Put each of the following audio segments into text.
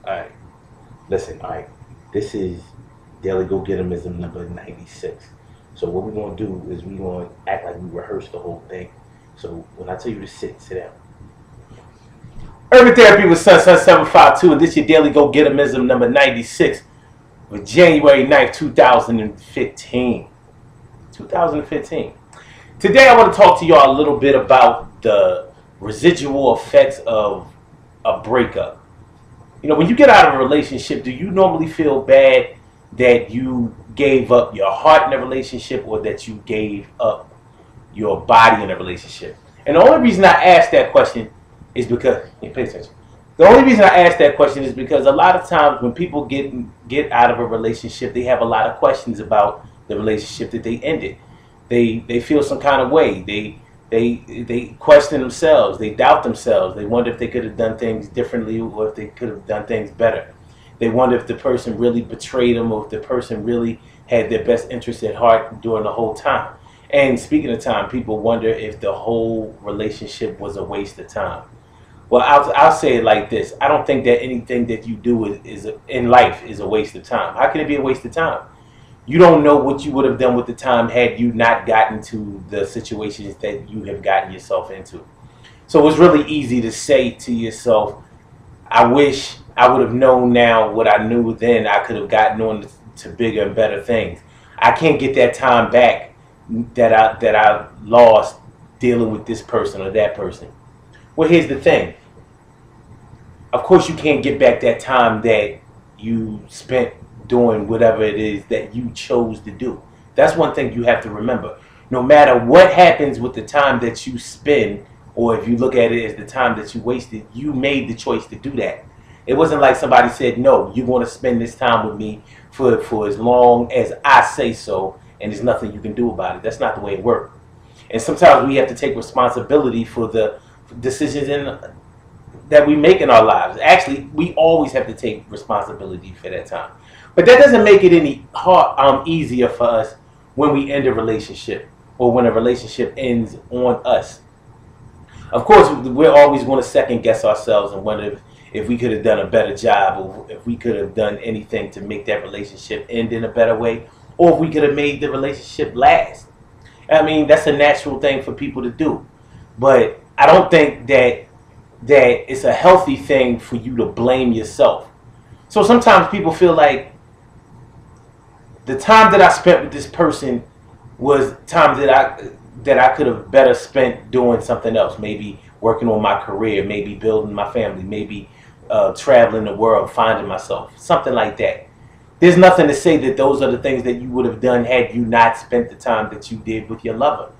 Alright, listen, alright. This is Daily Gogetemism number 96. So what we're gonna do is we're gonna act like we rehearsed the whole thing. So when I tell you to sit down. Urban Therapy with Sun 752, and this is your Daily Gogetemism number 96 for January 9th, 2015. 2015. Today I want to talk to y'all a little bit about the residual effects of a breakup. You know, when you get out of a relationship, do you normally feel bad that you gave up your heart in a relationship or that you gave up your body in a relationship? And the only reason I ask that question is because, pay attention. The only reason I ask that question is because a lot of times when people get out of a relationship, they have a lot of questions about the relationship that they ended. They feel some kind of way. They question themselves. They doubt themselves. They wonder if they could have done things differently or if they could have done things better. They wonder if the person really betrayed them or if the person really had their best interest at heart during the whole time. And speaking of time, people wonder if the whole relationship was a waste of time. Well, I'll say it like this. I don't think that anything that you do in life is a waste of time. How can it be a waste of time? You don't know what you would have done with the time had you not gotten to the situations that you have gotten yourself into. So it's really easy to say to yourself, I wish I would have known now what I knew then. I could have gotten on to bigger and better things. I can't get that time back that I lost dealing with this person or that person. Well, here's the thing. Of course, you can't get back that time that you spent doing whatever it is that you chose to do. That's one thing you have to remember. No matter what happens with the time that you spend, or if you look at it as the time that you wasted, you made the choice to do that. It wasn't like somebody said, no, you're going to spend this time with me for as long as I say so, and there's nothing you can do about it. That's not the way it works. And sometimes we have to take responsibility for the decisions that we make in our lives. Actually, we always have to take responsibility for that time. But that doesn't make it any easier for us when we end a relationship or when a relationship ends on us. Of course, we're always going to second guess ourselves and wonder if we could have done a better job or if we could have done anything to make that relationship end in a better way, or if we could have made the relationship last. I mean, that's a natural thing for people to do. But I don't think that it's a healthy thing for you to blame yourself. So sometimes people feel like the time that I spent with this person was time that I could have better spent doing something else. Maybe working on my career, maybe building my family, maybe traveling the world, finding myself, something like that. There's nothing to say that those are the things that you would have done had you not spent the time that you did with your lover.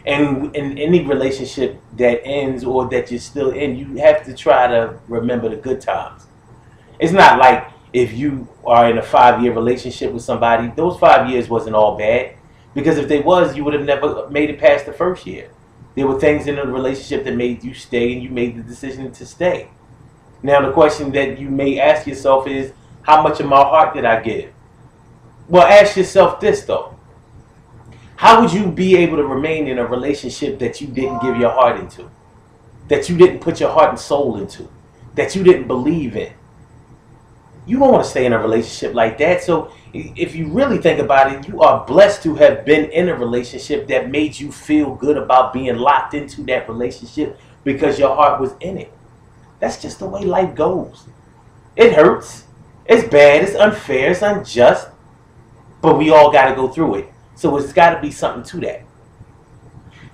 And in any relationship that ends or that you're still in, you have to try to remember the good times. It's not like if you are in a 5-year relationship with somebody, those 5 years wasn't all bad. Because if they was, you would have never made it past the first year. There were things in the relationship that made you stay, and you made the decision to stay. Now the question that you may ask yourself is, how much of my heart did I give? Well, ask yourself this though. How would you be able to remain in a relationship that you didn't give your heart into? That you didn't put your heart and soul into? That you didn't believe in? You don't want to stay in a relationship like that. So if you really think about it, you are blessed to have been in a relationship that made you feel good about being locked into that relationship because your heart was in it. That's just the way life goes. It hurts. It's bad. It's unfair. It's unjust. But we all got to go through it. So it's got to be something to that.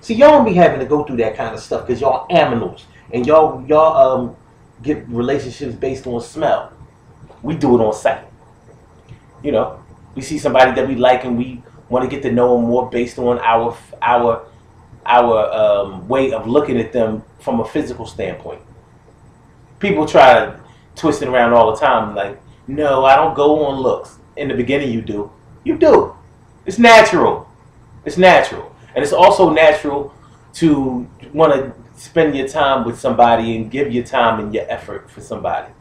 See, y'all don't be having to go through that kind of stuff because y'all aminals. And y'all get relationships based on smell. We do it on sight. You know, we see somebody that we like and we want to get to know them more based on our way of looking at them from a physical standpoint. People try to twist it around all the time like, no, I don't go on looks. In the beginning you do. You do. It's natural. It's natural. And it's also natural to want to spend your time with somebody and give your time and your effort for somebody.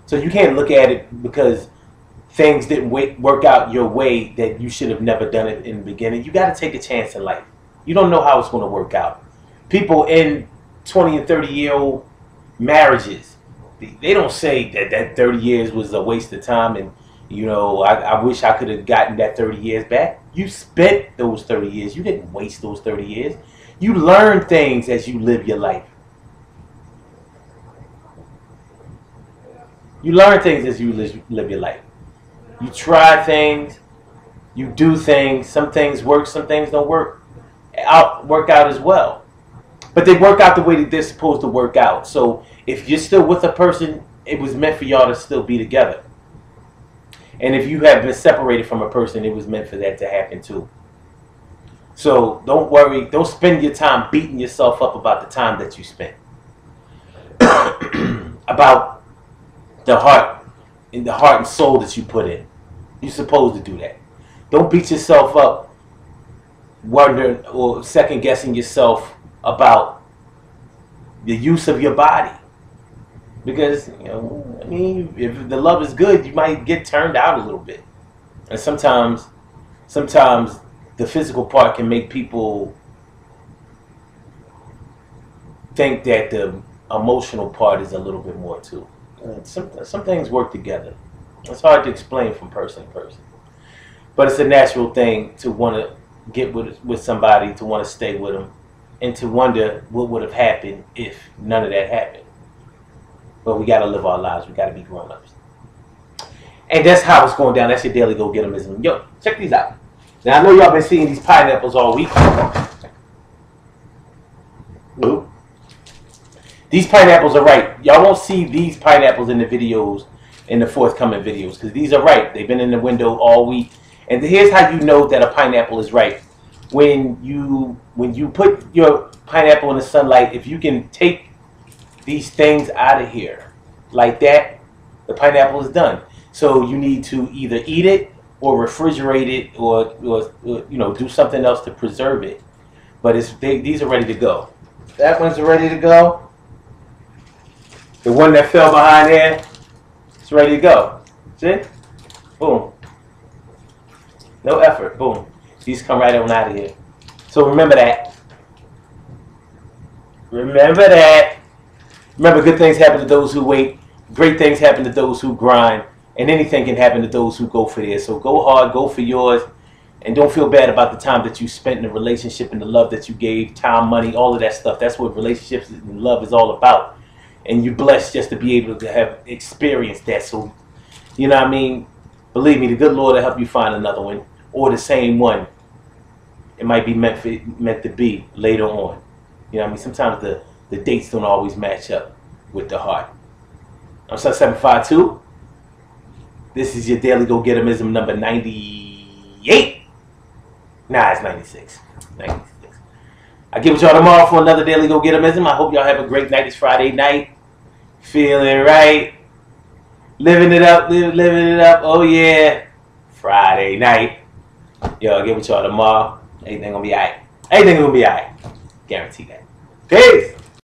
So you can't look at it because things didn't work out your way that you should have never done it in the beginning. You got to take a chance in life. You don't know how it's going to work out. People in 20 and 30-year-old marriages they don't say that 30 years was a waste of time, and you know, I wish I could have gotten that 30 years back. You spent those 30 years. You didn't waste those 30 years. You learn things as you live your life. You learn things as you live your life. You try things. You do things. Some things work. Some things don't work out as well. But they work out the way that they're supposed to work out. So if you're still with a person, it was meant for y'all to still be together. And if you have been separated from a person, it was meant for that to happen too. So don't worry. Don't spend your time beating yourself up about the time that you spent. About the heart and soul that you put in. You're supposed to do that. Don't beat yourself up wondering or second guessing yourself about the use of your body. Because, you know, I mean, if the love is good, you might get turned out a little bit. And sometimes the physical part can make people think that the emotional part is a little bit more too. Some things work together. It's hard to explain from person to person. But it's a natural thing to want to get with somebody, to want to stay with them, and to wonder what would have happened if none of that happened. But we got to live our lives. We got to be grown-ups. And that's how it's going down. That's your daily Gogetemism. Yo, check these out. Now, I know y'all been seeing these pineapples all week. Ooh. These pineapples are ripe. Y'all won't see these pineapples in the videos, in the forthcoming videos, because these are ripe. They've been in the window all week. And here's how you know that a pineapple is ripe. When you put your pineapple in the sunlight, if you can take these things out of here like that, the pineapple is done. So you need to either eat it or refrigerate it, or you know, do something else to preserve it. But these are ready to go. That one's ready to go. The one that fell behind there, it's ready to go. See? Boom. No effort. Boom. These come right on out of here. So remember that. Remember that. Remember, good things happen to those who wait. Great things happen to those who grind. And anything can happen to those who go for theirs. So go hard, go for yours. And don't feel bad about the time that you spent in a relationship and the love that you gave, time, money, all of that stuff. That's what relationships and love is all about. And you're blessed just to be able to have experienced that. So, you know what I mean? Believe me, the good Lord will help you find another one or the same one. It might be meant to be later on. You know what I mean? Sometimes the dates don't always match up with the heart. I'm Sun 752. This is your daily Gogetemism number 98. Nah, it's 96. 96. I'll get with y'all tomorrow for another daily Gogetemism. I hope y'all have a great night. It's Friday night. Feeling right. Living it up. Living it up. Oh, yeah. Friday night. Yo, I'll get with y'all tomorrow. Everything gonna be alright. Everything gonna be alright. Guarantee that. Peace.